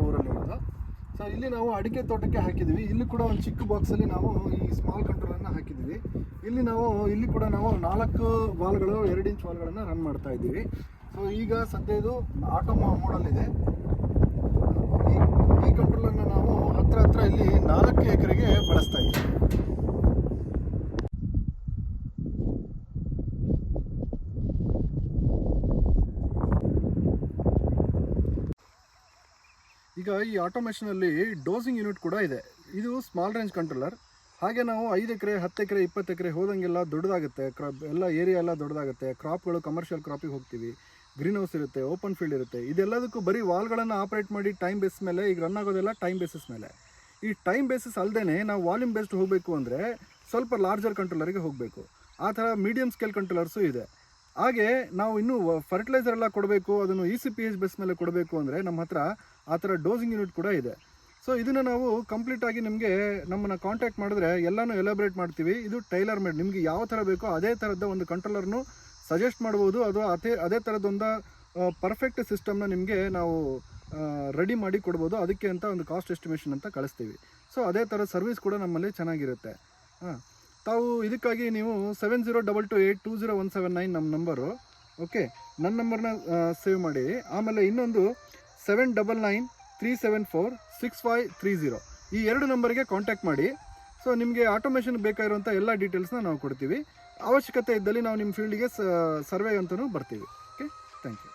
ಊರಲ್ಲಿ ಇರೋದು. ಸೊ ಇಲ್ಲಿ ನಾವು ಅಡಿಕೆ ತೋಟಕ್ಕೆ ಹಾಕಿದ್ದೀವಿ. ಇಲ್ಲಿ ಕೂಡ ಒಂದು ಚಿಕ್ಕ ಬಾಕ್ಸಲ್ಲಿ ನಾವು ಈ ಸ್ಮಾಲ್ ಕಂಟ್ರೋಲನ್ನು ಹಾಕಿದ್ದೀವಿ. ಇಲ್ಲಿ ಕೂಡ ನಾವು 4 ವಾಲ್ಗಳು 2 ಇಂಚ್ ವಾಲ್ಗಳನ್ನು ರನ್ ಮಾಡ್ತಾ ಇದ್ದೀವಿ. ಸೊ ಈಗ ಸದ್ಯ ಇದು ಆಟೋ ಮೋಡಲ್ಲಿದೆ. ಈ ಕಂಟ್ರೋಲನ್ನು ನಾವು ಹತ್ರ ಇಲ್ಲಿ 4 ಎಕರೆಗೆ ಬಳಸ್ತಾ ಇದ್ದೀವಿ. ಈಗ ಈ ಆಟೋಮೇಷನಲ್ಲಿ ಡೋಸಿಂಗ್ ಯೂನಿಟ್ ಕೂಡ ಇದೆ. ಇದು ಸ್ಮಾಲ್ ರೇಂಜ್ ಕಂಟ್ರೋಲರ್. ಹಾಗೆ ನಾವು 5 ಎಕರೆ 10 ಎಕರೆ 20 ಎಕರೆ ಹೋದಂಗೆಲ್ಲ ದೊಡ್ಡದಾಗುತ್ತೆ. ಎಲ್ಲ ಏರಿಯಾ ಎಲ್ಲ ದೊಡ್ಡದಾಗುತ್ತೆ. ಕ್ರಾಪ್ಗಳು ಕಮರ್ಷಿಯಲ್ ಕ್ರಾಪಿಗೆ ಹೋಗ್ತೀವಿ. ಗ್ರೀನ್ ಹೌಸ್ ಇರುತ್ತೆ, ಓಪನ್ ಫೀಲ್ಡ್ ಇರುತ್ತೆ. ಇದೆಲ್ಲದಕ್ಕೂ ಬರೀ ವಾಲ್ಗಳನ್ನು ಆಪ್ರೇಟ್ ಮಾಡಿ ಟೈಮ್ ಬೇಸ್ ಮೇಲೆ ಈಗ ರನ್ ಆಗೋದೆಲ್ಲ ಟೈಮ್ ಬೇಸಿಸ್ ಮೇಲೆ. ಈ ಟೈಮ್ ಬೇಸಿಸ್ ಅಲ್ಲದೆ ನಾವು ವಾಲ್ಯೂಮ್ ಬೇಸ್ಡ್ ಹೋಗಬೇಕು ಅಂದರೆ ಸ್ವಲ್ಪ ಲಾರ್ಜರ್ ಕಂಟ್ರೋಲರ್ಗೆ ಹೋಗಬೇಕು. ಆ ಥರ ಮೀಡಿಯಮ್ ಸ್ಕೇಲ್ ಕಂಟ್ರೋಲರ್ಸು ಇದೆ. ಹಾಗೆ ನಾವು ಇನ್ನೂ ಫರ್ಟಿಲೈಸರ್ ಎಲ್ಲ ಕೊಡಬೇಕು, ಅದನ್ನು ECPH ಬೇಸ್ ಮೇಲೆ ಕೊಡಬೇಕು ಅಂದರೆ ನಮ್ಮ ಹತ್ರ ಆ ಥರ ಡೋಸಿಂಗ್ ಯೂನಿಟ್ ಕೂಡ ಇದೆ. ಸೊ ಇದನ್ನು ನಾವು ಕಂಪ್ಲೀಟಾಗಿ ನಿಮಗೆ ನಮ್ಮನ್ನು ಕಾಂಟ್ಯಾಕ್ಟ್ ಮಾಡಿದ್ರೆ ಎಲ್ಲನೂ ಎಲಾಬ್ರೇಟ್ ಮಾಡ್ತೀವಿ. ಇದು ಟೈಲರ್ ಮೇಡ್. ನಿಮಗೆ ಯಾವ ಥರ ಬೇಕೋ ಅದೇ ಥರದ ಒಂದು ಕಂಟ್ರೋಲರ್ನು ಸಜೆಸ್ಟ್ ಮಾಡ್ಬೋದು. ಅದು ಅದೇ ಥರದೊಂದು ಪರ್ಫೆಕ್ಟ್ ಸಿಸ್ಟಮ್ನ ನಿಮಗೆ ನಾವು ರೆಡಿ ಮಾಡಿ ಕೊಡ್ಬೋದು. ಅದಕ್ಕೆ ಅಂತ ಒಂದು ಕಾಸ್ಟ್ ಎಸ್ಟಿಮೇಷನ್ ಅಂತ ಕಳಿಸ್ತೀವಿ. ಸೊ ಅದೇ ಥರ ಸರ್ವಿಸ್ ಕೂಡ ನಮ್ಮಲ್ಲಿ ಚೆನ್ನಾಗಿರುತ್ತೆ. ತಾವು ಇದಕ್ಕಾಗಿ ನೀವು 7022820179 ನಮ್ಮ ನಂಬರು. ಓಕೆ, ನನ್ನ ನಂಬರ್ನ ಸೇವ್ ಮಾಡಿ. ಆಮೇಲೆ ಇನ್ನೊಂದು 7993746530 ಈ 2 ನಂಬರ್ಗೆ ಕಾಂಟ್ಯಾಕ್ಟ್ ಮಾಡಿ. ಸೊ ನಿಮಗೆ ಆಟೋಮೇಷನ್ ಬೇಕಾಗಿರುವಂಥ ಎಲ್ಲ ಡೀಟೇಲ್ಸ್ನ ನಾವು ಕೊಡ್ತೀವಿ. ಅವಶ್ಯಕತೆ ಇದ್ದಲ್ಲಿ ನಾವು ನಿಮ್ಮ ಫೀಲ್ಡಿಗೆ ಸರ್ವೆ ಅಂತಲೂ ಬರ್ತೀವಿ. Okay, thank you.